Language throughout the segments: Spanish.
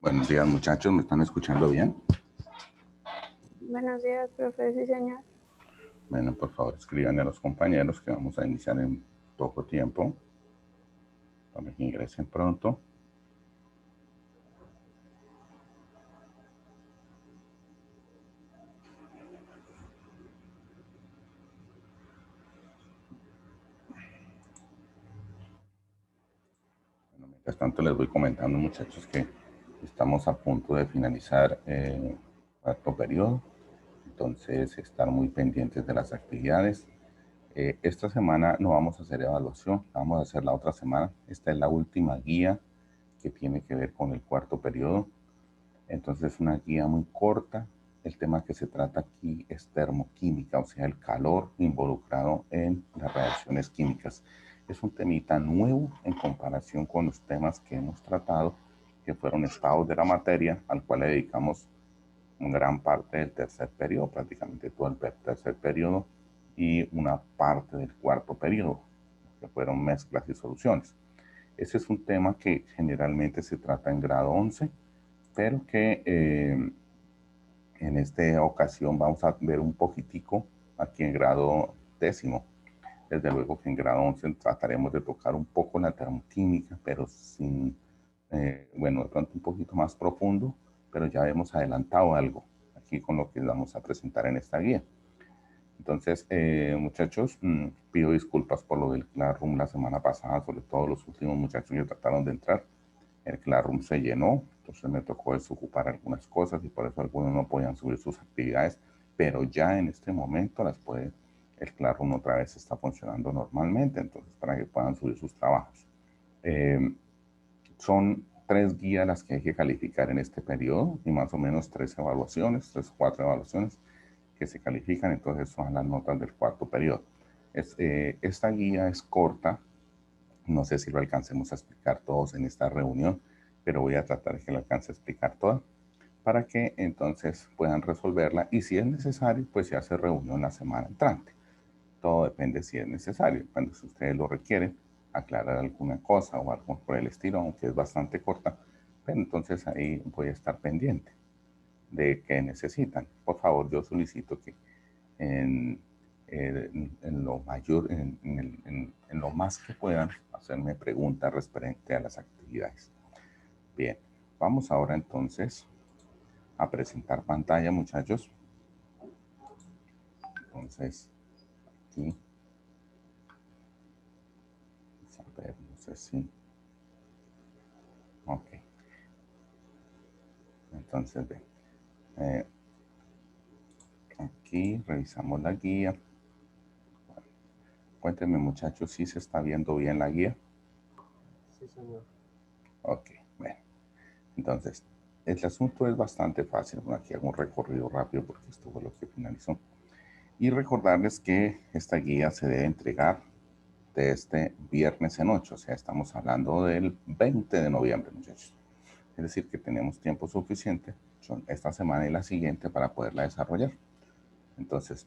Buenos días, muchachos, ¿me están escuchando bien? Buenos días, profe, sí, señor. Bueno, por favor, escriban a los compañeros que vamos a iniciar en poco tiempo, para que ingresen pronto. Bueno, mientras tanto, les voy comentando, muchachos, que estamos a punto de finalizar el cuarto periodo, entonces estar muy pendientes de las actividades. Esta semana no vamos a hacer evaluación, la vamos a hacer la otra semana. Esta es la última guía que tiene que ver con el cuarto periodo. Entonces es una guía muy corta. El tema que se trata aquí es termoquímica, o sea, el calor involucrado en las reacciones químicas. Es un temita nuevo en comparación con los temas que hemos tratado, que fueron estados de la materia, al cual le dedicamos gran parte del tercer periodo, prácticamente todo el tercer periodo y una parte del cuarto periodo, que fueron mezclas y soluciones. Ese es un tema que generalmente se trata en grado 11, pero que en esta ocasión vamos a ver un poquitico aquí en grado décimo. Desde luego que en grado 11 trataremos de tocar un poco la termoquímica, pero sin, bueno, de pronto un poquito más profundo, pero ya hemos adelantado algo aquí con lo que vamos a presentar en esta guía. Entonces, muchachos, pido disculpas por lo del Classroom la semana pasada, sobre todo los últimos muchachos que trataron de entrar. El Classroom se llenó, entonces me tocó desocupar algunas cosas y por eso algunos no podían subir sus actividades, pero ya en este momento el Classroom otra vez está funcionando normalmente, entonces para que puedan subir sus trabajos. Son 3 guías las que hay que calificar en este periodo y más o menos 3 evaluaciones, 3 o 4 evaluaciones que se califican, entonces son las notas del cuarto periodo. Esta guía es corta, no sé si lo alcancemos a explicar todos en esta reunión, pero voy a tratar de que lo alcance a explicar toda para que entonces puedan resolverla y si es necesario, pues se hace reunión la semana entrante. Todo depende si es necesario. Cuando si ustedes lo requieren, aclarar alguna cosa o algo por el estilo, aunque es bastante corta, pero entonces ahí voy a estar pendiente de qué necesitan. Por favor, yo solicito que en lo mayor, en lo más que puedan, hacerme preguntas referente a las actividades. Bien, vamos ahora entonces a presentar pantalla, muchachos. Entonces, aquí, a ver, no sé si, ok. Entonces, ven, aquí revisamos la guía. Cuéntenme, muchachos, si se está viendo bien la guía. Sí, señor. Ok, bueno. Entonces, el asunto es bastante fácil. Bueno, aquí hago un recorrido rápido porque esto fue lo que finalizó. Y recordarles que esta guía se debe entregar de este viernes en 8. O sea, estamos hablando del 20 de noviembre, muchachos. Es decir, que tenemos tiempo suficiente, son esta semana y la siguiente, para poderla desarrollar. Entonces,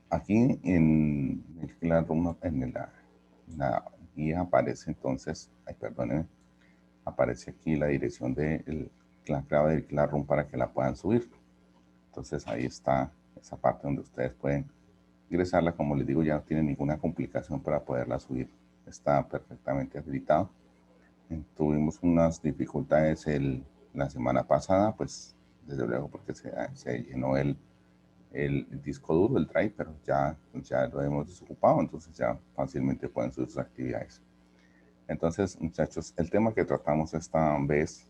aquí en el Classroom, en la guía aparece entonces, perdónenme, aparece aquí la dirección de la clave del Classroom para que la puedan subir. Entonces ahí está esa parte donde ustedes pueden ingresarla. Como les digo, ya no tiene ninguna complicación para poderla subir. Está perfectamente habilitado. Tuvimos unas dificultades la semana pasada, pues desde luego porque se llenó el disco duro, el drive, pero ya lo hemos desocupado, entonces ya fácilmente pueden subir sus actividades. Entonces, muchachos, el tema que tratamos esta vez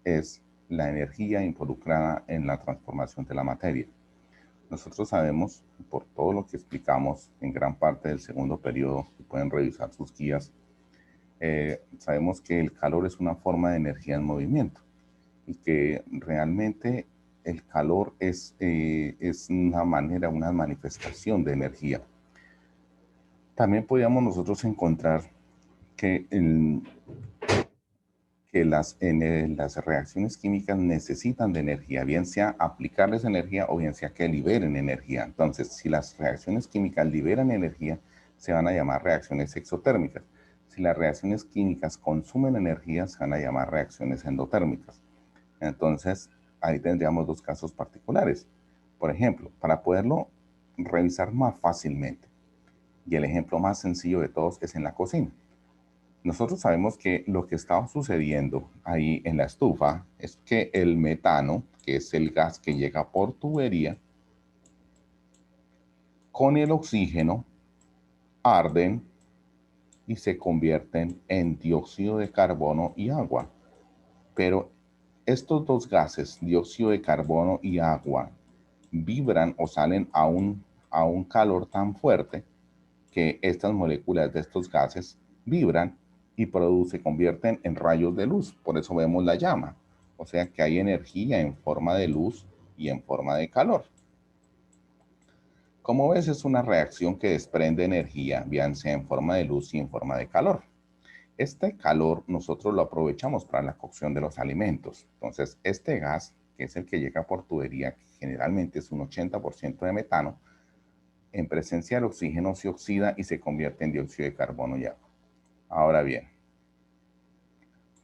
es la energía involucrada en la transformación de la materia. Nosotros sabemos, por todo lo que explicamos en gran parte del segundo periodo, que pueden revisar sus guías, sabemos que el calor es una forma de energía en movimiento y que realmente el calor es una manera, una manifestación de energía. También podríamos nosotros encontrar que las reacciones químicas necesitan de energía, bien sea aplicarles energía o bien sea que liberen energía. Entonces, si las reacciones químicas liberan energía, se van a llamar reacciones exotérmicas. Si las reacciones químicas consumen energía, se van a llamar reacciones endotérmicas. Entonces, ahí tendríamos dos casos particulares. Por ejemplo, para poderlo revisar más fácilmente, y el ejemplo más sencillo de todos es en la cocina. Nosotros sabemos que lo que estaba sucediendo ahí en la estufa es que el metano, que es el gas que llega por tubería, con el oxígeno arden y se convierten en dióxido de carbono y agua. Pero estos dos gases, dióxido de carbono y agua, vibran o salen a un calor tan fuerte que estas moléculas de estos gases vibran y se convierten en rayos de luz. Por eso vemos la llama. O sea que hay energía en forma de luz y en forma de calor. Como ves, es una reacción que desprende energía, bien sea en forma de luz y en forma de calor. Este calor nosotros lo aprovechamos para la cocción de los alimentos. Entonces, este gas, que es el que llega por tubería, que generalmente es un 80% de metano, en presencia del oxígeno se oxida y se convierte en dióxido de carbono y agua. Ahora bien,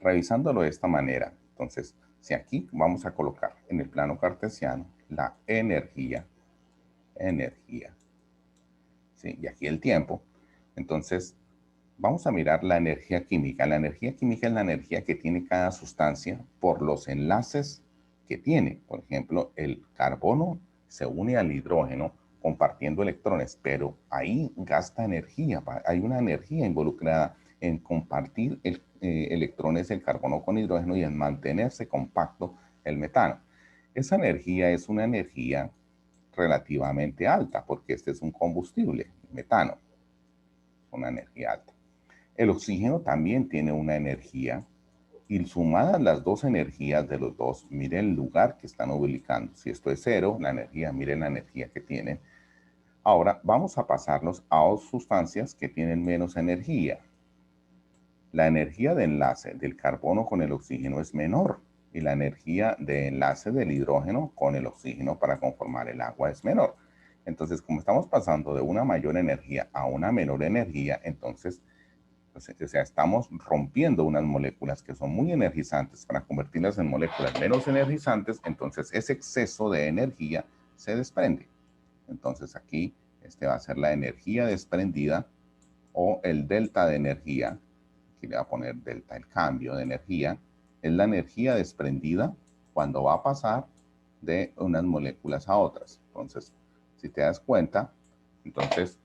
revisándolo de esta manera, entonces, si aquí vamos a colocar en el plano cartesiano la energía, ¿sí? Y aquí el tiempo, entonces vamos a mirar la energía química. La energía química es la energía que tiene cada sustancia por los enlaces que tiene. Por ejemplo, el carbono se une al hidrógeno compartiendo electrones, pero ahí gasta energía. Hay una energía involucrada en compartir electrones del carbono con hidrógeno y en mantenerse compacto el metano. Esa energía es una energía relativamente alta porque este es un combustible, metano, una energía alta. El oxígeno también tiene una energía y sumadas las dos energías de los dos, miren el lugar que están ubicando. Si esto es cero, la energía, miren la energía que tienen. Ahora vamos a pasarlos a dos sustancias que tienen menos energía. La energía de enlace del carbono con el oxígeno es menor y la energía de enlace del hidrógeno con el oxígeno para conformar el agua es menor. Entonces, como estamos pasando de una mayor energía a una menor energía, entonces o sea, estamos rompiendo unas moléculas que son muy energizantes para convertirlas en moléculas menos energizantes, entonces ese exceso de energía se desprende. Entonces aquí este va a ser la energía desprendida o el delta de energía. Aquí le voy a poner delta, el cambio de energía. Es la energía desprendida cuando va a pasar de unas moléculas a otras. Entonces, si te das cuenta, entonces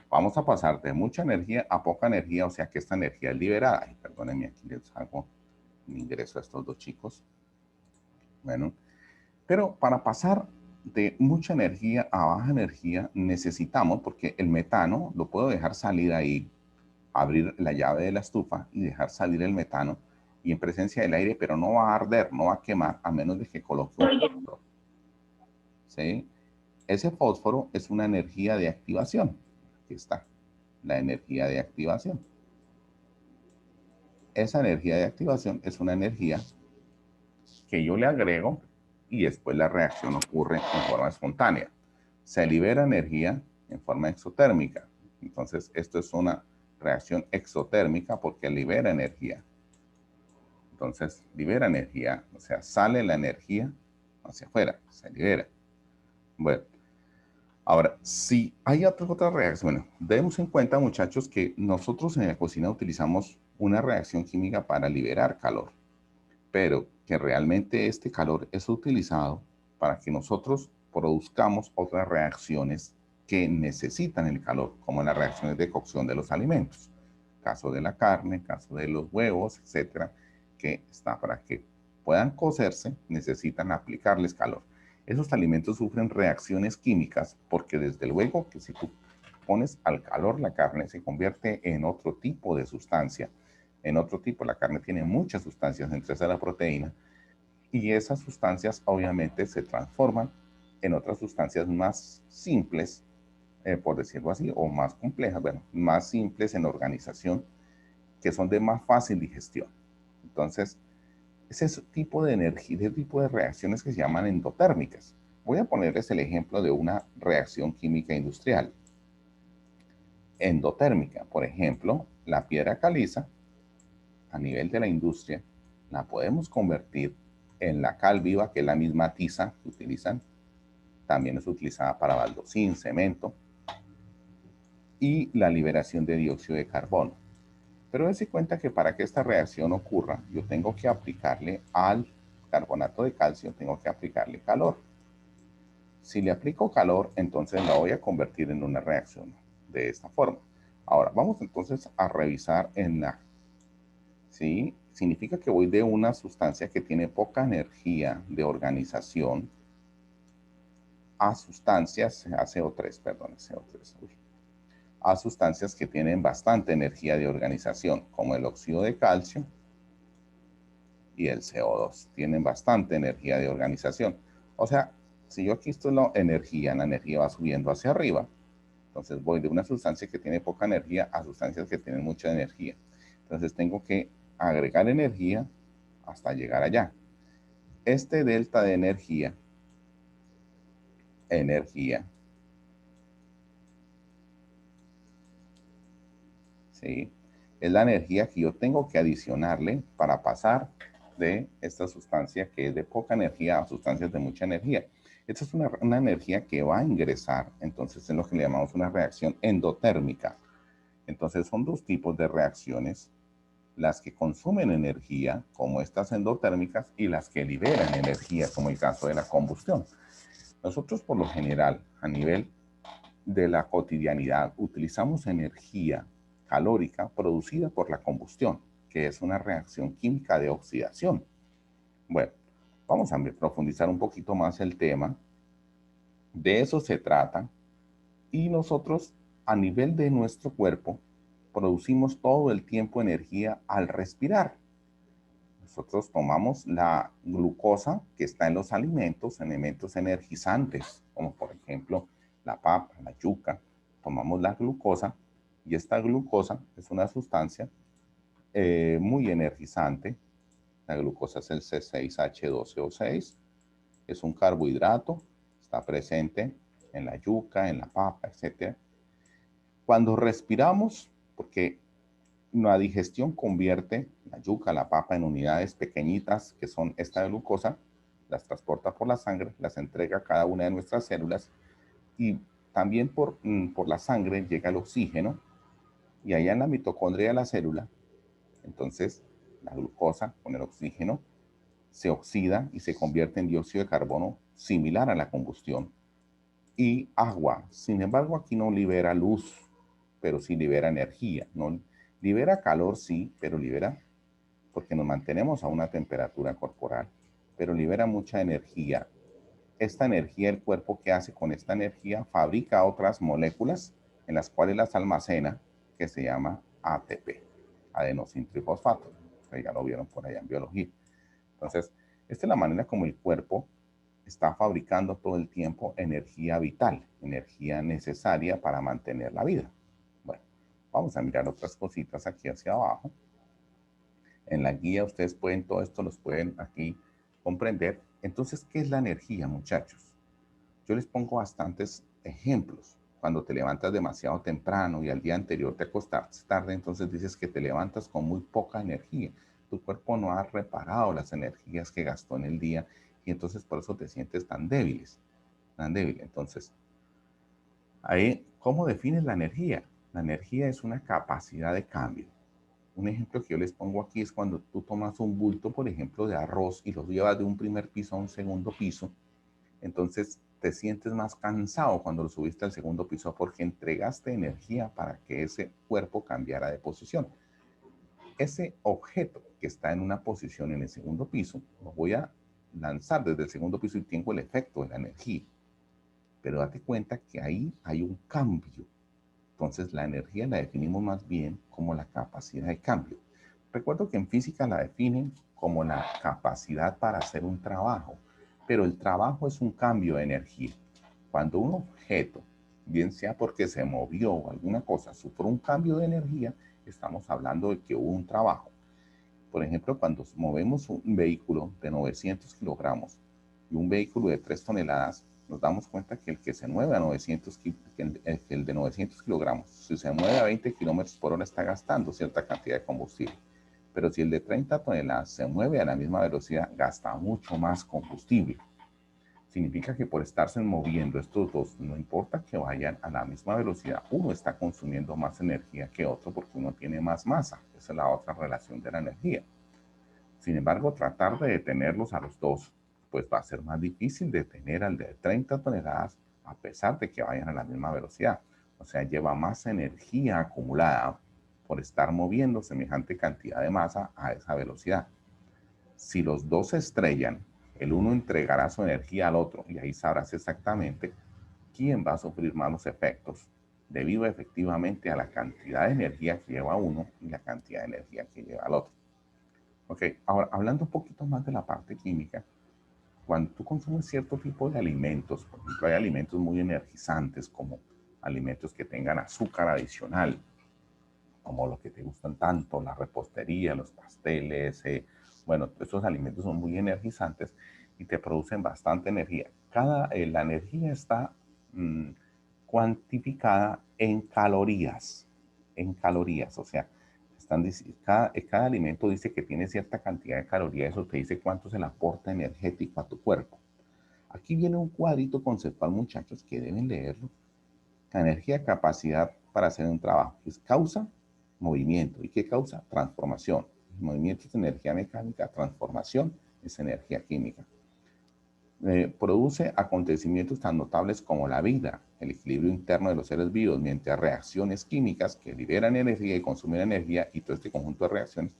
vamos a pasar de mucha energía a poca energía, o sea que esta energía es liberada. Ay, perdónenme, aquí les hago un ingreso a estos dos chicos. Bueno, pero para pasar de mucha energía a baja energía necesitamos, porque el metano lo puedo dejar salir ahí, abrir la llave de la estufa y dejar salir el metano y en presencia del aire, pero no va a arder, no va a quemar a menos de que coloque un fósforo. ¿Sí? Ese fósforo es una energía de activación. Aquí está, la energía de activación. Esa energía de activación es una energía que yo le agrego y después la reacción ocurre en forma espontánea. Se libera energía en forma exotérmica. Entonces, esto es una reacción exotérmica porque libera energía. Entonces, libera energía, o sea, sale la energía hacia afuera, se libera. Bueno, ahora, si hay otra reacción, bueno, debemos en cuenta, muchachos, que nosotros en la cocina utilizamos una reacción química para liberar calor, pero que realmente este calor es utilizado para que nosotros produzcamos otras reacciones que necesitan el calor, como las reacciones de cocción de los alimentos. Caso de la carne, caso de los huevos, etcétera, que está para que puedan cocerse, necesitan aplicarles calor. Esos alimentos sufren reacciones químicas porque desde luego que si tú pones al calor la carne se convierte en otro tipo de sustancia. En otro tipo, la carne tiene muchas sustancias, entre esas la proteína, y esas sustancias obviamente se transforman en otras sustancias más simples, por decirlo así, o más complejas, bueno, más simples en organización, que son de más fácil digestión. Entonces, ese tipo de energía, ese tipo de reacciones que se llaman endotérmicas. Voy a ponerles el ejemplo de una reacción química industrial. endotérmica. Por ejemplo, la piedra caliza, a nivel de la industria, la podemos convertir en la cal viva, que es la misma tiza que utilizan. También es utilizada para baldosín, cemento, y la liberación de dióxido de carbono. Pero dése cuenta que para que esta reacción ocurra, yo tengo que aplicarle al carbonato de calcio, tengo que aplicarle calor. Si le aplico calor, entonces la voy a convertir en una reacción de esta forma. Ahora, vamos entonces a revisar en la... ¿Sí? Significa que voy de una sustancia que tiene poca energía de organización a sustancias, a CO3, perdón, CO3, a sustancias que tienen bastante energía de organización, como el óxido de calcio y el CO2. Tienen bastante energía de organización. O sea, si yo aquí estoy la energía va subiendo hacia arriba. Entonces voy de una sustancia que tiene poca energía a sustancias que tienen mucha energía. Entonces tengo que agregar energía hasta llegar allá. Este delta de energía, ¿sí? Es la energía que yo tengo que adicionarle para pasar de esta sustancia que es de poca energía a sustancias de mucha energía. Esta es una energía que va a ingresar, entonces, en lo que le llamamos una reacción endotérmica. Entonces, son dos tipos de reacciones: las que consumen energía, como estas endotérmicas, y las que liberan energía, como el caso de la combustión. Nosotros, por lo general, a nivel de la cotidianidad, utilizamos energía calórica producida por la combustión, que es una reacción química de oxidación. Bueno, vamos a profundizar un poquito más el tema. De eso se trata. Y nosotros, a nivel de nuestro cuerpo, producimos todo el tiempo energía al respirar. Nosotros tomamos la glucosa que está en los alimentos, elementos energizantes, como por ejemplo la papa, la yuca. Tomamos la glucosa y esta glucosa es una sustancia muy energizante. La glucosa es el C6H12O6. Es un carbohidrato, está presente en la yuca, en la papa, etc. Cuando respiramos, porque la digestión convierte la yuca, la papa en unidades pequeñitas que son esta glucosa, las transporta por la sangre, las entrega a cada una de nuestras células y también por la sangre llega el oxígeno y allá en la mitocondria de la célula, entonces la glucosa con el oxígeno se oxida y se convierte en dióxido de carbono similar a la combustión y agua. Sin embargo, aquí no libera luz, pero sí libera energía. No libera calor, sí, pero libera porque nos mantenemos a una temperatura corporal, pero libera mucha energía. Esta energía, el cuerpo, ¿qué hace con esta energía? Fabrica otras moléculas en las cuales las almacena, que se llama ATP, adenosintrifosfato. Ya lo vieron por allá en biología. Entonces, esta es la manera como el cuerpo está fabricando todo el tiempo energía vital, energía necesaria para mantener la vida. Bueno, vamos a mirar otras cositas aquí hacia abajo. En la guía ustedes pueden, todo esto los pueden aquí comprender. Entonces, ¿qué es la energía, muchachos? Yo les pongo bastantes ejemplos. Cuando te levantas demasiado temprano y al día anterior te acostas tarde, entonces dices que te levantas con muy poca energía. Tu cuerpo no ha reparado las energías que gastó en el día y entonces por eso te sientes tan débiles, tan débil. Entonces, ahí, ¿cómo defines la energía? La energía es una capacidad de cambio. Un ejemplo que yo les pongo aquí es cuando tú tomas un bulto, por ejemplo, de arroz y lo llevas de un primer piso a un segundo piso, entonces te sientes más cansado cuando lo subiste al segundo piso porque entregaste energía para que ese cuerpo cambiara de posición. Ese objeto que está en una posición en el segundo piso, lo voy a lanzar desde el segundo piso y tengo el efecto de la energía. Pero date cuenta que ahí hay un cambio. Entonces la energía la definimos más bien como la capacidad de cambio. Recuerdo que en física la definen como la capacidad para hacer un trabajo, pero el trabajo es un cambio de energía. Cuando un objeto, bien sea porque se movió o alguna cosa, sufrió un cambio de energía, estamos hablando de que hubo un trabajo. Por ejemplo, cuando movemos un vehículo de 900 kilogramos y un vehículo de 3 toneladas, nos damos cuenta que el que se mueve a 900, el de 900 kilogramos, si se mueve a 20 kilómetros por hora está gastando cierta cantidad de combustible. Pero si el de 30 toneladas se mueve a la misma velocidad, gasta mucho más combustible. Significa que por estarse moviendo estos dos, no importa que vayan a la misma velocidad, uno está consumiendo más energía que otro porque uno tiene más masa. Esa es la otra relación de la energía. Sin embargo, tratar de detenerlos a los dos, pues va a ser más difícil detener al de 30 toneladas a pesar de que vayan a la misma velocidad. O sea, lleva más energía acumulada por estar moviendo semejante cantidad de masa a esa velocidad. Si los dos se estrellan, el uno entregará su energía al otro y ahí sabrás exactamente quién va a sufrir malos efectos debido efectivamente a la cantidad de energía que lleva uno y la cantidad de energía que lleva el otro. Ok, ahora hablando un poquito más de la parte química, cuando tú consumes cierto tipo de alimentos, por ejemplo, hay alimentos muy energizantes como alimentos que tengan azúcar adicional, como los que te gustan tanto, la repostería, los pasteles, bueno, estos alimentos son muy energizantes y te producen bastante energía. La energía está cuantificada en calorías, o sea, cada alimento dice que tiene cierta cantidad de calorías, eso te dice cuánto es el aporte energético a tu cuerpo. Aquí viene un cuadrito conceptual, muchachos, que deben leerlo. La energía, capacidad para hacer un trabajo, es causa, movimiento. ¿Y qué causa? Transformación. El movimiento es energía mecánica, transformación es energía química. Produce acontecimientos tan notables como la vida, el equilibrio interno de los seres vivos mediante reacciones químicas que liberan energía y consumen energía, y todo este conjunto de reacciones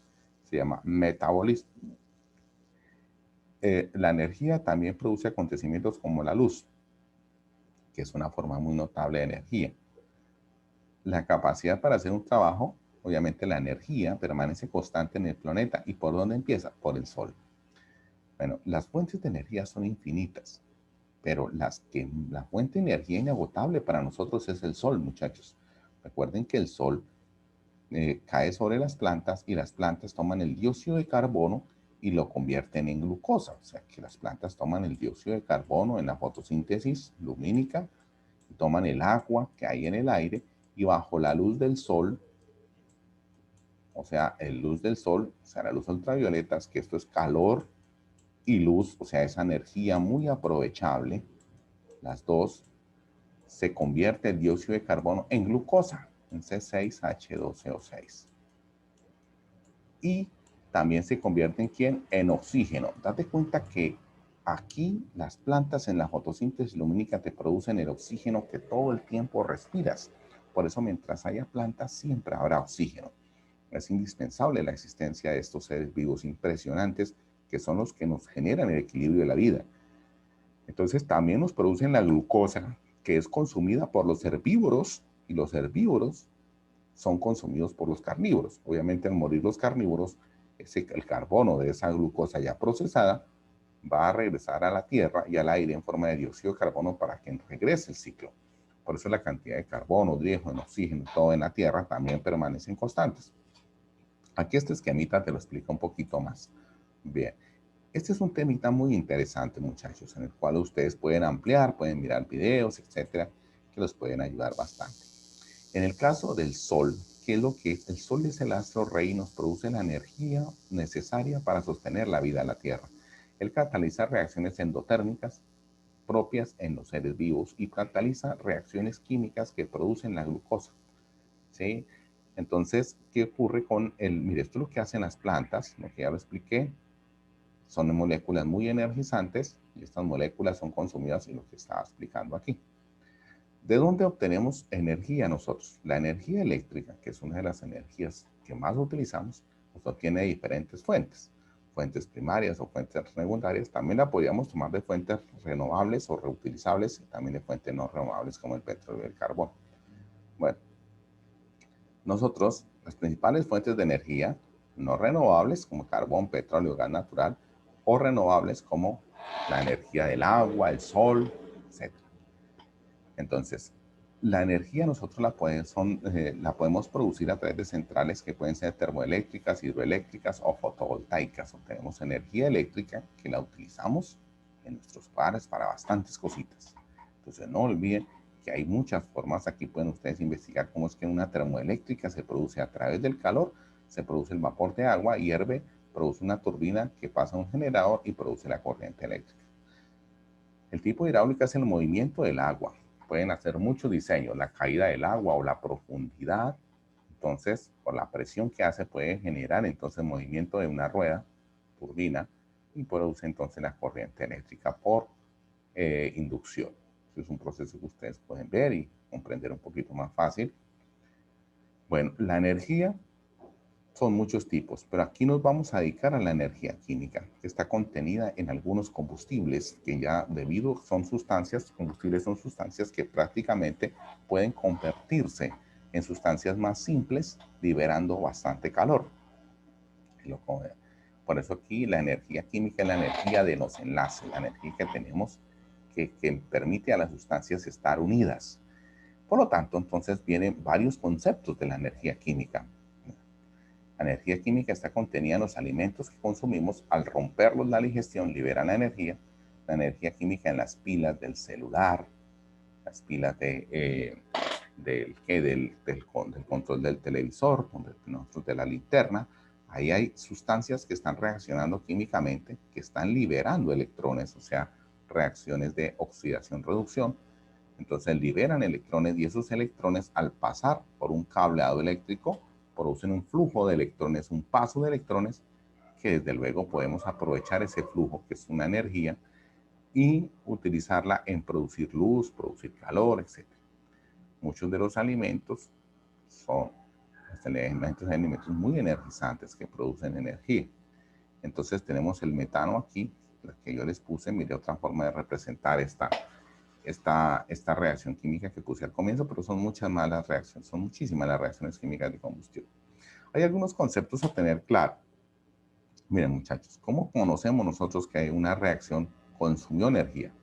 se llama metabolismo. La energía también produce acontecimientos como la luz, que es una forma muy notable de energía. La capacidad para hacer un trabajo, obviamente la energía permanece constante en el planeta. ¿Y por dónde empieza? Por el Sol. Bueno, las fuentes de energía son infinitas, pero la fuente de energía inagotable para nosotros es el Sol, muchachos. Recuerden que el Sol cae sobre las plantas y las plantas toman el dióxido de carbono y lo convierten en glucosa. O sea, que las plantas toman el dióxido de carbono en la fotosíntesis lumínica, y toman el agua que hay en el aire y bajo la luz del sol, o sea, la luz ultravioleta, que esto es calor y luz, o sea, esa energía muy aprovechable, las dos, se convierte el dióxido de carbono en glucosa, en C6H12O6. Y también se convierte en ¿quién? En oxígeno. Date cuenta que aquí las plantas en la fotosíntesis lumínica te producen el oxígeno que todo el tiempo respiras. Por eso mientras haya plantas siempre habrá oxígeno. Es indispensable la existencia de estos seres vivos impresionantes que son los que nos generan el equilibrio de la vida. Entonces también nos producen la glucosa que es consumida por los herbívoros y los herbívoros son consumidos por los carnívoros. Obviamente al morir los carnívoros, el carbono de esa glucosa ya procesada va a regresar a la tierra y al aire en forma de dióxido de carbono para que regrese el ciclo. Por eso la cantidad de carbono, hidrógeno, oxígeno, todo en la tierra también permanecen constantes. Aquí este esquemita te lo explica un poquito más. Bien, este es un temita muy interesante, muchachos, en el cual ustedes pueden ampliar, pueden mirar videos, etcétera, que los pueden ayudar bastante. En el caso del Sol, ¿qué es lo que es? El Sol es el astro rey y nos produce la energía necesaria para sostener la vida en la Tierra. Él cataliza reacciones endotérmicas propias en los seres vivos y cataliza reacciones químicas que producen la glucosa. ¿Sí? Entonces, ¿qué ocurre con el? Mire, esto es lo que hacen las plantas, lo que ya lo expliqué, son moléculas muy energizantes y estas moléculas son consumidas en lo que estaba explicando aquí. ¿De dónde obtenemos energía nosotros? La energía eléctrica, que es una de las energías que más utilizamos, pues obtiene de diferentes fuentes. Fuentes primarias o fuentes secundarias. También la podríamos tomar de fuentes renovables o reutilizables y también de fuentes no renovables como el petróleo y el carbón. Bueno, nosotros, las principales fuentes de energía no renovables como carbón, petróleo, gas natural, o renovables como la energía del agua, el sol, etc. Entonces, la energía nosotros la podemos producir a través de centrales que pueden ser termoeléctricas, hidroeléctricas o fotovoltaicas. Obtenemos energía eléctrica que la utilizamos en nuestros hogares para bastantes cositas. Entonces no olviden que hay muchas formas. Aquí pueden ustedes investigar cómo es que una termoeléctrica se produce a través del calor, se produce el vapor de agua, hierve, produce una turbina que pasa a un generador y produce la corriente eléctrica. El tipo de hidráulica es el movimiento del agua. Pueden hacer muchos diseños, la caída del agua o la profundidad. Entonces, por la presión que hace puede generar entonces movimiento de una rueda, turbina, y produce entonces la corriente eléctrica por inducción. Eso es un proceso que ustedes pueden ver y comprender un poquito más fácil. Bueno, la energía son muchos tipos, pero aquí nos vamos a dedicar a la energía química, que está contenida en algunos combustibles, que ya son combustibles son sustancias que prácticamente pueden convertirse en sustancias más simples, liberando bastante calor. Por eso aquí la energía química es la energía de los enlaces, la energía que tenemos que permite a las sustancias estar unidas. Por lo tanto, entonces vienen varios conceptos de la energía química. La energía química está contenida en los alimentos que consumimos. Al romperlos, la digestión libera la energía. La energía química en las pilas del celular, las pilas del control del televisor, de la linterna. Ahí hay sustancias que están reaccionando químicamente, que están liberando electrones, o sea, reacciones de oxidación-reducción. Entonces liberan electrones y esos electrones, al pasar por un cableado eléctrico, producen un flujo de electrones, un paso de electrones, que desde luego podemos aprovechar ese flujo, que es una energía, y utilizarla en producir luz, producir calor, etc. Muchos de los alimentos son alimentos muy energizantes que producen energía. Entonces tenemos el metano aquí, la que yo les puse. Mire, otra forma de representar esta reacción química que puse al comienzo, pero son muchas más las reacciones, son muchísimas las reacciones químicas de combustión. Hay algunos conceptos a tener claro. Miren, muchachos, ¿cómo conocemos nosotros que una reacción consumió energía?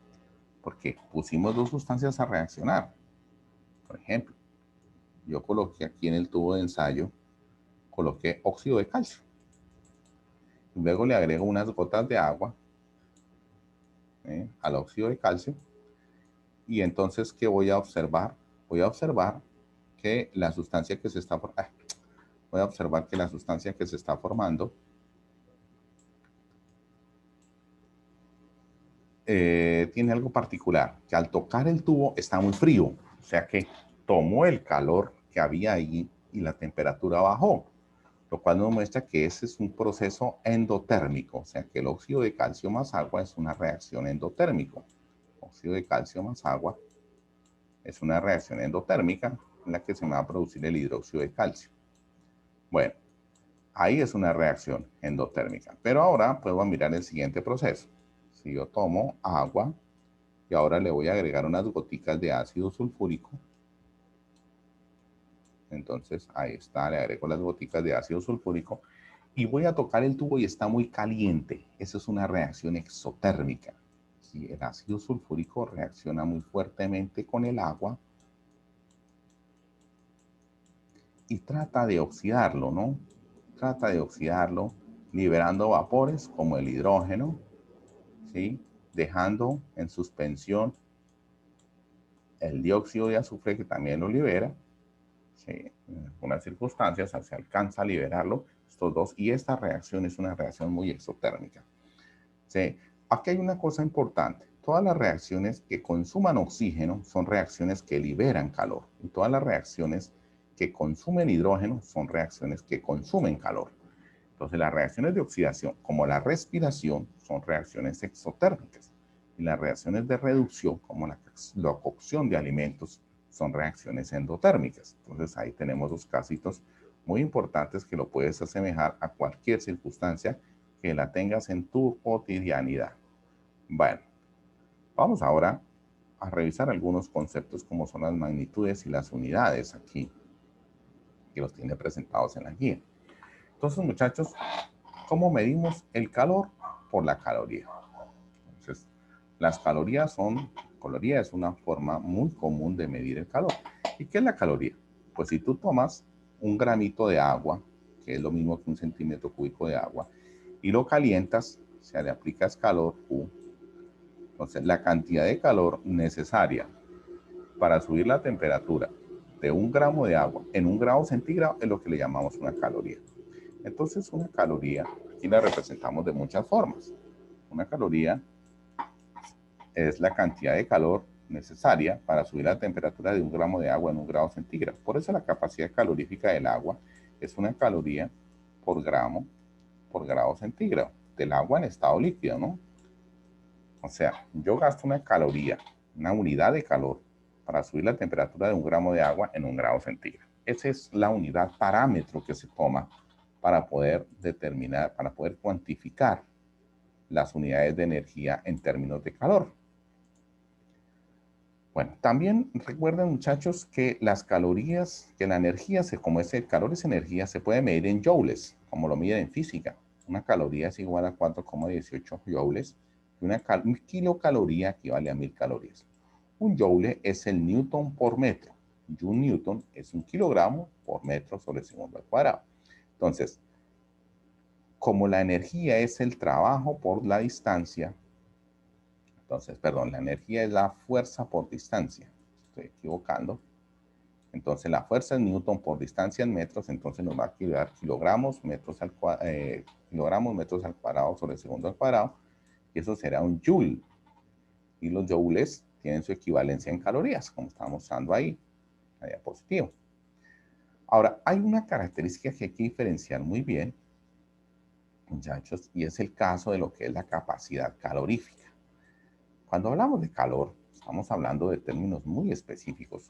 Porque pusimos dos sustancias a reaccionar. Por ejemplo, yo coloqué aquí en el tubo de ensayo, coloqué óxido de calcio. Y luego le agrego unas gotas de agua al óxido de calcio. Y entonces, ¿qué voy a observar? Voy a observar que la sustancia que se está formando tiene algo particular, que al tocar el tubo está muy frío, o sea que tomó el calor que había ahí y la temperatura bajó, lo cual nos muestra que ese es un proceso endotérmico, o sea que el óxido de calcio más agua es una reacción endotérmica. Óxido de calcio más agua es una reacción endotérmica en la que se va a producir el hidróxido de calcio. Bueno, ahí es una reacción endotérmica, pero ahora puedo mirar el siguiente proceso. Si yo tomo agua y ahora le voy a agregar unas goticas de ácido sulfúrico, entonces ahí está, le agrego las goticas de ácido sulfúrico y voy a tocar el tubo y está muy caliente. Eso es una reacción exotérmica. Si el ácido sulfúrico reacciona muy fuertemente con el agua y trata de oxidarlo, ¿no? Trata de oxidarlo liberando vapores como el hidrógeno, ¿sí? Dejando en suspensión el dióxido de azufre, que también lo libera. ¿Sí? En algunas circunstancias se alcanza a liberarlo, estos dos, y esta reacción es una reacción muy exotérmica. ¿Sí? Aquí hay una cosa importante. Todas las reacciones que consuman oxígeno son reacciones que liberan calor, y todas las reacciones que consumen hidrógeno son reacciones que consumen calor. Entonces, las reacciones de oxidación, como la respiración, son reacciones exotérmicas. Y las reacciones de reducción, como la cocción de alimentos, son reacciones endotérmicas. Entonces, ahí tenemos dos casitos muy importantes que lo puedes asemejar a cualquier circunstancia que la tengas en tu cotidianidad. Bueno, vamos ahora a revisar algunos conceptos como son las magnitudes y las unidades aquí, que los tiene presentados en la guía. Entonces, muchachos, ¿cómo medimos el calor? Por la caloría. Entonces, las calorías es una forma muy común de medir el calor. ¿Y qué es la caloría? Pues si tú tomas un gramito de agua, que es lo mismo que un centímetro cúbico de agua, y lo calientas, o sea, le aplicas calor Q, Entonces, la cantidad de calor necesaria para subir la temperatura de 1 gramo de agua en 1 grado centígrado es lo que le llamamos una caloría. Entonces, una caloría, aquí la representamos de muchas formas. Una caloría es la cantidad de calor necesaria para subir la temperatura de 1 gramo de agua en 1 grado centígrado. Por eso la capacidad calorífica del agua es una caloría por gramo por grado centígrado del agua en estado líquido, ¿no? O sea, yo gasto una caloría, una unidad de calor para subir la temperatura de 1 gramo de agua en 1 grado centígrado. Esa es la unidad parámetro que se toma para poder determinar, para poder cuantificar las unidades de energía en términos de calor. Bueno, también recuerden, muchachos, que las calorías, que la energía, como es el calor es energía, se puede medir en joules, como lo miden en física. Una caloría es igual a 4,18 joules y una kilocaloría equivale a 1000 calorías. Un joule es el newton por metro y un newton es un kilogramo por metro sobre segundo al cuadrado. Entonces, como la energía es el trabajo por la distancia, entonces, perdón, la energía es la fuerza por distancia. Estoy equivocando. Entonces, la fuerza es newton por distancia en metros, entonces nos va a equivaler kilogramos, metros al cuadrado sobre segundo al cuadrado, y eso será un joule. Y los joules tienen su equivalencia en calorías, como estamos mostrando ahí, en la diapositiva. Ahora, hay una característica que hay que diferenciar muy bien, muchachos, y es el caso de lo que es la capacidad calorífica. Cuando hablamos de calor, estamos hablando de términos muy específicos,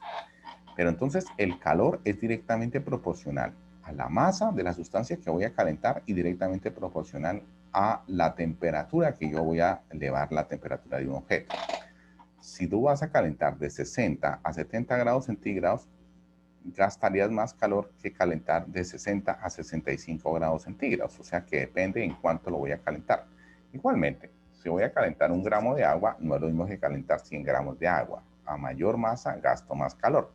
pero entonces el calor es directamente proporcional a la masa de la sustancia que voy a calentar y directamente proporcional a la temperatura que yo voy a elevar la temperatura de un objeto. Si tú vas a calentar de 60 a 70 grados centígrados, gastarías más calor que calentar de 60 a 65 grados centígrados, o sea que depende en cuánto lo voy a calentar. Igualmente, si voy a calentar 1 gramo de agua, no es lo mismo que calentar 100 gramos de agua. A mayor masa, gasto más calor.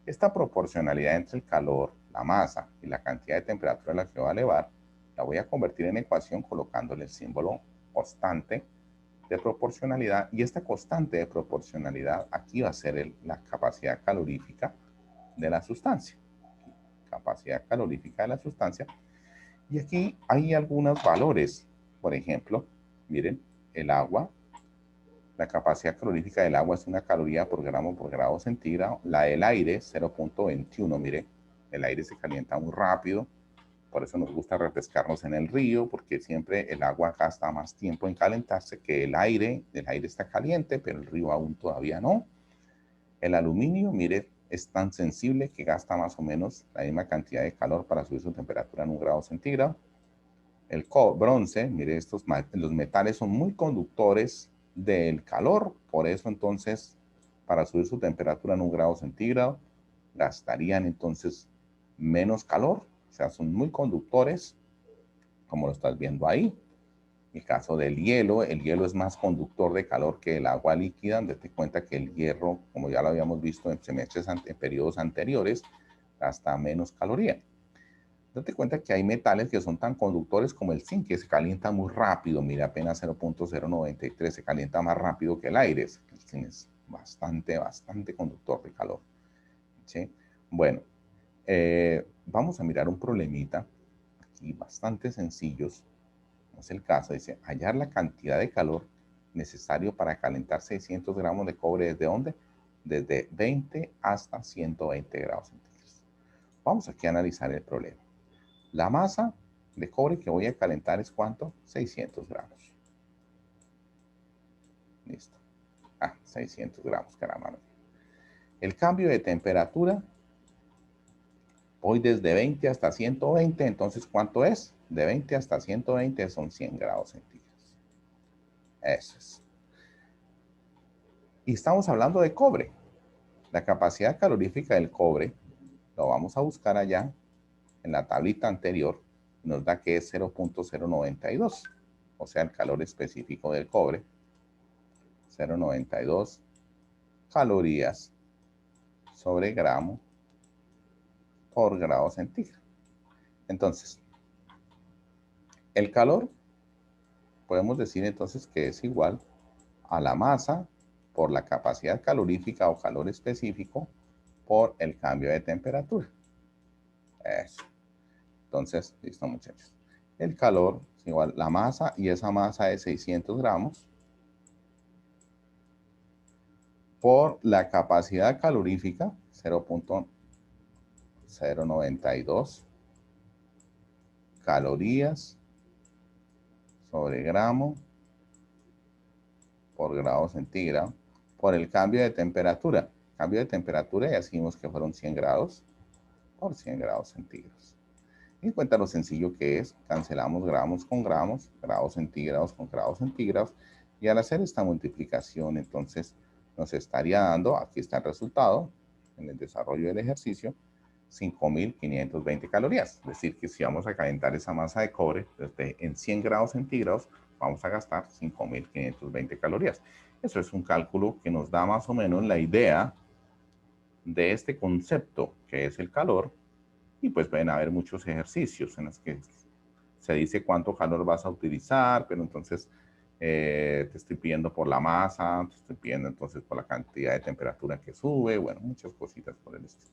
Esta proporcionalidad entre el calor, la masa y la cantidad de temperatura a la que voy a elevar, la voy a convertir en ecuación colocándole el símbolo constante de proporcionalidad, y esta constante de proporcionalidad aquí va a ser la capacidad calorífica de la sustancia. Capacidad calorífica de la sustancia. Y aquí hay algunos valores. Por ejemplo, miren, el agua, la capacidad calorífica del agua es 1 caloría por grado centígrado. La del aire, 0,21. Mire, el aire se calienta muy rápido. Por eso nos gusta refrescarnos en el río, porque siempre el agua gasta más tiempo en calentarse que el aire. El aire está caliente, pero el río aún todavía no. El aluminio, mire, es tan sensible que gasta más o menos la misma cantidad de calor para subir su temperatura en 1 grado centígrado. El bronce, mire, los metales son muy conductores del calor, por eso entonces, para subir su temperatura en 1 grado centígrado, gastarían entonces menos calor, o sea, son muy conductores, como lo estás viendo ahí. El caso del hielo, el hielo es más conductor de calor que el agua líquida. Date cuenta que el hierro, como ya lo habíamos visto en semestres, en periodos anteriores, gasta menos caloría. Date cuenta que hay metales que son tan conductores como el zinc, que se calienta muy rápido. Mira, apenas 0,093, se calienta más rápido que el aire. El zinc es bastante conductor de calor. ¿Sí? Bueno, vamos a mirar un problemita aquí bastante sencillos. Es el caso, dice, hallar la cantidad de calor necesario para calentar 600 gramos de cobre. ¿Desde dónde? Desde 20 hasta 120 grados centígrados. Vamos aquí a analizar el problema. La masa de cobre que voy a calentar es ¿cuánto? 600 gramos. Listo. 600 gramos, caramba. El cambio de temperatura, voy desde 20 hasta 120, entonces ¿cuánto es? De 20 hasta 120 son 100 grados centígrados. Eso es. Y estamos hablando de cobre. La capacidad calorífica del cobre, lo vamos a buscar allá en la tablita anterior, nos da que es 0,092, o sea, el calor específico del cobre, 0,92 calorías sobre gramo por grado centígrado. Entonces, el calor, podemos decir entonces que es igual a la masa por la capacidad calorífica o calor específico por el cambio de temperatura. Eso. Entonces, listo, muchachos. El calor es igual a la masa, y esa masa es 600 gramos por la capacidad calorífica, 0.092 calorías sobre gramo por grado centígrado, por el cambio de temperatura. Cambio de temperatura, ya decimos que fueron 100 grados por 100 grados centígrados. Y cuenta lo sencillo que es, cancelamos gramos con gramos, grados centígrados con grados centígrados, y al hacer esta multiplicación, entonces nos estaría dando, aquí está el resultado, en el desarrollo del ejercicio, 5.520 calorías. Es decir, que si vamos a calentar esa masa de cobre en 100 grados centígrados, vamos a gastar 5.520 calorías. Eso es un cálculo que nos da más o menos la idea de este concepto que es el calor. Y pues pueden haber muchos ejercicios en los que se dice cuánto calor vas a utilizar, pero entonces te estoy pidiendo por la masa, te estoy pidiendo entonces por la cantidad de temperatura que sube, bueno, muchas cositas por el estilo.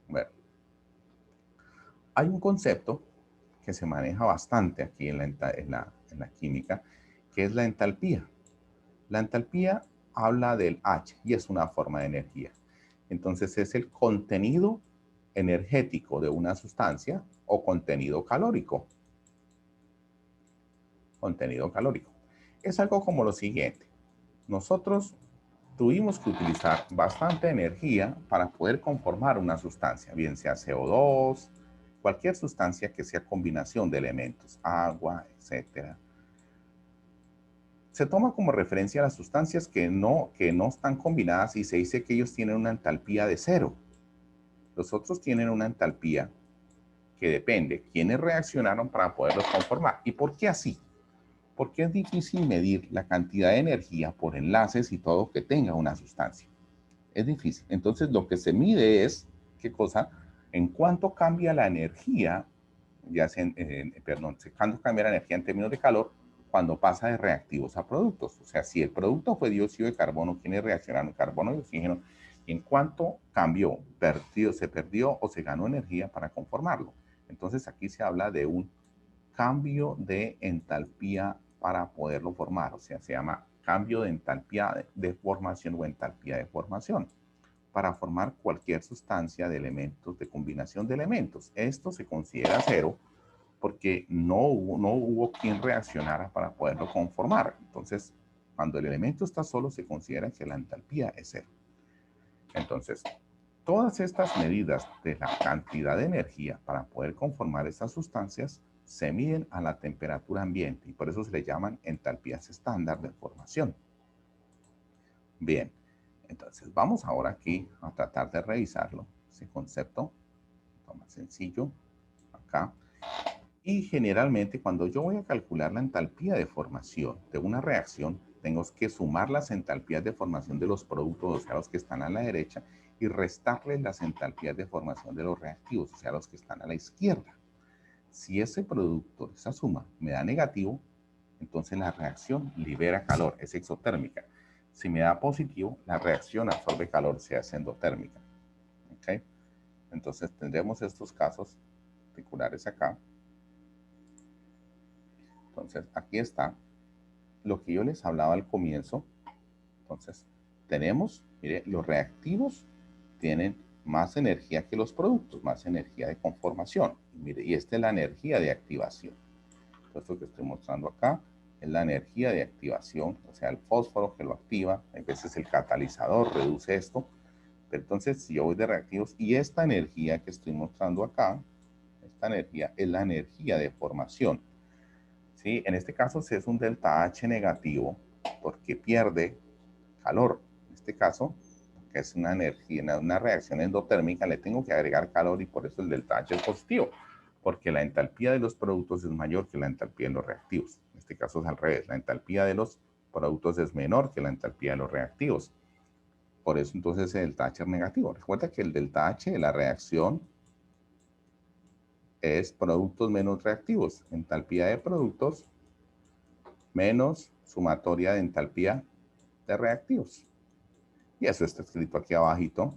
Bueno, hay un concepto que se maneja bastante aquí en la química, que es la entalpía. La entalpía habla del H y es una forma de energía. Entonces es el contenido energético de una sustancia o contenido calórico. Contenido calórico. Es algo como lo siguiente. Nosotros tuvimos que utilizar bastante energía para poder conformar una sustancia, bien sea CO2, cualquier sustancia que sea combinación de elementos, agua, etc. Se toma como referencia a las sustancias que no están combinadas y se dice que ellos tienen una entalpía de 0. Los otros tienen una entalpía que depende quiénes reaccionaron para poderlos conformar. ¿Y por qué así? Porque es difícil medir la cantidad de energía por enlaces y todo que tenga una sustancia. Es difícil. Entonces lo que se mide es, ¿qué cosa? En cuánto cambia la energía, ya sea cuánto cambia la energía en términos de calor cuando pasa de reactivos a productos. O sea, si el producto fue dióxido de carbono, ¿quiénes reaccionaron? Carbono y oxígeno. ¿En cuánto cambió? ¿Se perdió o se ganó energía para conformarlo? Entonces aquí se habla de un cambio de entalpía para poderlo formar. O sea, se llama cambio de entalpía de formación o entalpía de formación para formar cualquier sustancia de elementos, de combinación de elementos. Esto se considera 0 porque no hubo quien reaccionara para poderlo conformar. Entonces, cuando el elemento está solo, se considera que la entalpía es 0. Entonces, todas estas medidas de la cantidad de energía para poder conformar estas sustancias se miden a la temperatura ambiente y por eso se le llaman entalpías estándar de formación. Bien, entonces vamos ahora aquí a tratar de revisarlo, ese concepto, más sencillo, acá. Y generalmente cuando yo voy a calcular la entalpía de formación de una reacción, tengo que sumar las entalpías de formación de los productos, o sea, los que están a la derecha, y restarles las entalpías de formación de los reactivos, o sea, los que están a la izquierda. Si ese producto, esa suma, me da negativo, entonces la reacción libera calor, es exotérmica. Si me da positivo, la reacción absorbe calor, se hace endotérmica. ¿Ok? Entonces tendremos estos casos particulares acá. Entonces aquí está lo que yo les hablaba al comienzo. Entonces tenemos, mire, los reactivos tienen más energía que los productos, más energía de conformación. Y mire, y esta es la energía de activación. Esto que estoy mostrando acá es la energía de activación, o sea, el fósforo que lo activa, a veces el catalizador reduce esto. Pero entonces, si yo voy de reactivos, y esta energía que estoy mostrando acá, esta energía es la energía de formación. ¿Sí? En este caso, si es un delta H negativo, porque pierde calor. En este caso, que es una energía, una reacción endotérmica, le tengo que agregar calor y por eso el delta H es positivo, porque la entalpía de los productos es mayor que la entalpía de los reactivos. En este caso es al revés, la entalpía de los productos es menor que la entalpía de los reactivos. Por eso entonces el delta H es negativo. Recuerda que el delta H de la reacción es productos menos reactivos. Entalpía de productos menos sumatoria de entalpía de reactivos. Y eso está escrito aquí abajito.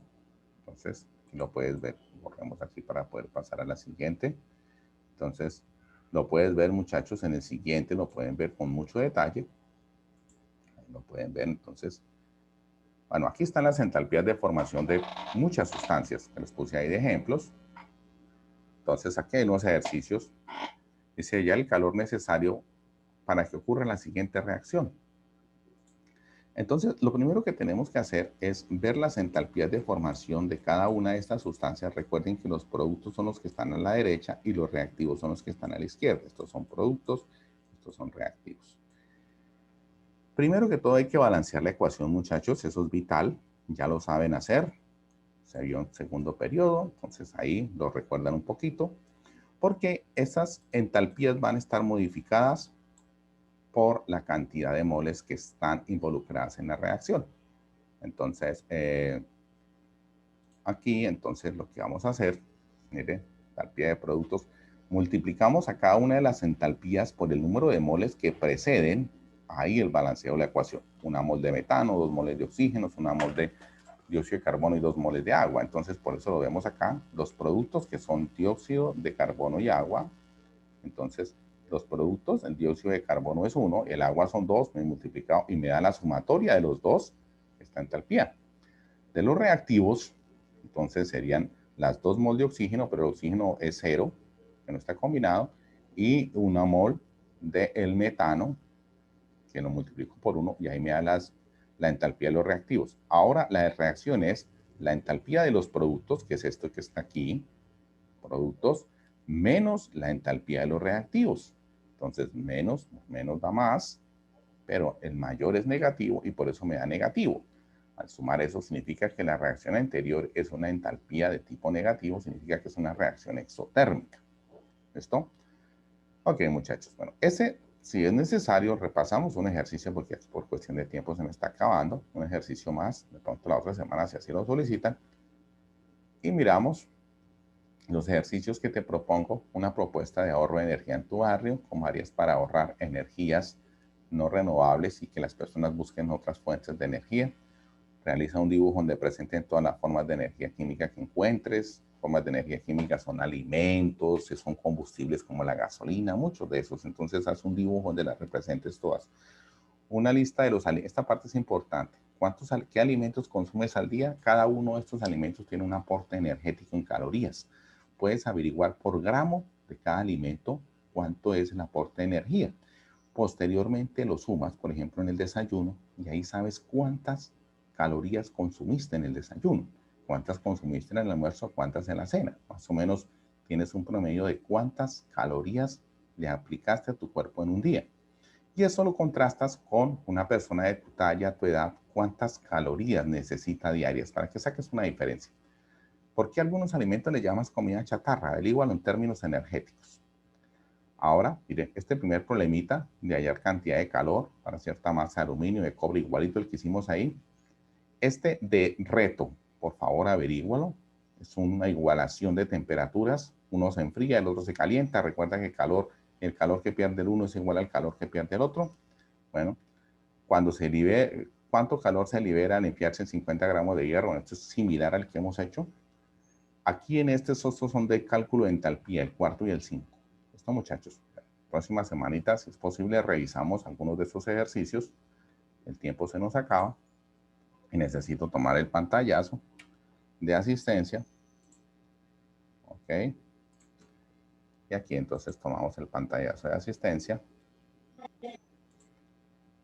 Entonces, lo puedes ver. Borremos aquí para poder pasar a la siguiente. Entonces, lo puedes ver, muchachos, en el siguiente. Lo pueden ver con mucho detalle. Ahí lo pueden ver, entonces. Bueno, aquí están las entalpías de formación de muchas sustancias. Que les puse ahí de ejemplos. Entonces, aquí hay unos ejercicios. Dice ya el calor necesario para que ocurra la siguiente reacción. Entonces, lo primero que tenemos que hacer es ver las entalpías de formación de cada una de estas sustancias. Recuerden que los productos son los que están a la derecha y los reactivos son los que están a la izquierda. Estos son productos, estos son reactivos. Primero que todo hay que balancear la ecuación, muchachos. Eso es vital. Ya lo saben hacer. Se vio en segundo periodo. Entonces ahí lo recuerdan un poquito. Porque esas entalpías van a estar modificadas por la cantidad de moles que están involucradas en la reacción. Entonces, aquí, entonces, lo que vamos a hacer, mire, entalpía de productos, multiplicamos a cada una de las entalpías por el número de moles que preceden ahí el balanceo de la ecuación. Una mol de metano, 2 moles de oxígeno, una mol de dióxido de carbono y 2 moles de agua. Entonces, por eso lo vemos acá, los productos que son dióxido de carbono y agua. Entonces, los productos, el dióxido de carbono es 1, el agua son 2, me he multiplicado y me da la sumatoria de los dos, esta entalpía. De los reactivos, entonces serían las 2 mol de oxígeno, pero el oxígeno es 0, que no está combinado, y 1 mol del metano, que lo multiplico por 1, y ahí me da la entalpía de los reactivos. Ahora la reacción es la entalpía de los productos, que es esto que está aquí, productos, menos la entalpía de los reactivos. Entonces, menos da más, pero el mayor es negativo y por eso me da negativo. Al sumar eso significa que la reacción anterior es una entalpía de tipo negativo, significa que es una reacción exotérmica. ¿Listo? Ok, muchachos. Bueno, si es necesario, repasamos un ejercicio porque por cuestión de tiempo se me está acabando. Un ejercicio más, de pronto la otra semana si así lo solicitan. Y miramos los ejercicios que te propongo, una propuesta de ahorro de energía en tu barrio, como harías para ahorrar energías no renovables y que las personas busquen otras fuentes de energía. Realiza un dibujo donde presenten todas las formas de energía química que encuentres. Formas de energía química son alimentos, son combustibles como la gasolina, muchos de esos. Entonces haz un dibujo donde las representes todas. Una lista de los alimentos, esta parte es importante. ¿Qué alimentos consumes al día? Cada uno de estos alimentos tiene un aporte energético en calorías. Puedes averiguar por gramo de cada alimento cuánto es el aporte de energía. Posteriormente lo sumas, por ejemplo, en el desayuno, y ahí sabes cuántas calorías consumiste en el desayuno, cuántas consumiste en el almuerzo, cuántas en la cena. Más o menos tienes un promedio de cuántas calorías le aplicaste a tu cuerpo en un día. Y eso lo contrastas con una persona de tu talla, tu edad, cuántas calorías necesita diarias para que saques una diferencia. ¿Por qué algunos alimentos le llamas comida chatarra? El igual en términos energéticos. Ahora, miren, este primer problemita de hallar cantidad de calor para cierta masa de aluminio, de cobre, igualito el que hicimos ahí. Este de reto, por favor, averígualo. Es una igualación de temperaturas. Uno se enfría, el otro se calienta. Recuerda que el calor que pierde el uno es igual al calor que pierde el otro. Bueno, cuando se libera, ¿cuánto calor se libera al enfriarse en 50 gramos de hierro? Esto es similar al que hemos hecho. Aquí en estos son de cálculo de entalpía, el cuarto y el 5. Esto, muchachos, próxima semanita, si es posible, revisamos algunos de estos ejercicios. El tiempo se nos acaba y necesito tomar el pantallazo de asistencia. Ok. Y aquí entonces tomamos el pantallazo de asistencia.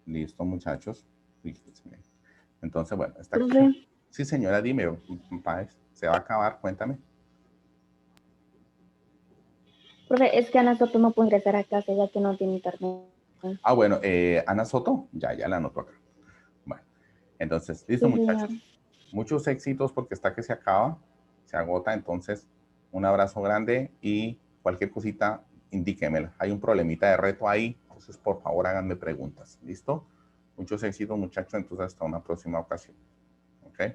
Listo, muchachos. Entonces, bueno, está aquí. Profe, Sí, señora, dime, ¿se va a acabar? Cuéntame. profe, es que Ana Soto no puede ingresar a clase ya que no tiene internet. Ah, bueno, Ana Soto, ya la anoto acá. Bueno, entonces, listo, Sí, muchachos. señor. Muchos éxitos porque está que se acaba, se agota. Entonces, un abrazo grande y cualquier cosita, indíquemela. Hay un problemita de reto ahí, entonces por favor háganme preguntas. ¿Listo? Muchos éxitos, muchachos. Entonces, hasta una próxima ocasión. ¿Ok?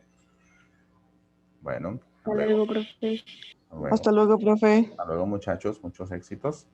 Bueno, Hasta luego, profe. hasta luego. Hasta luego, profe. Hasta luego, muchachos. Muchos éxitos.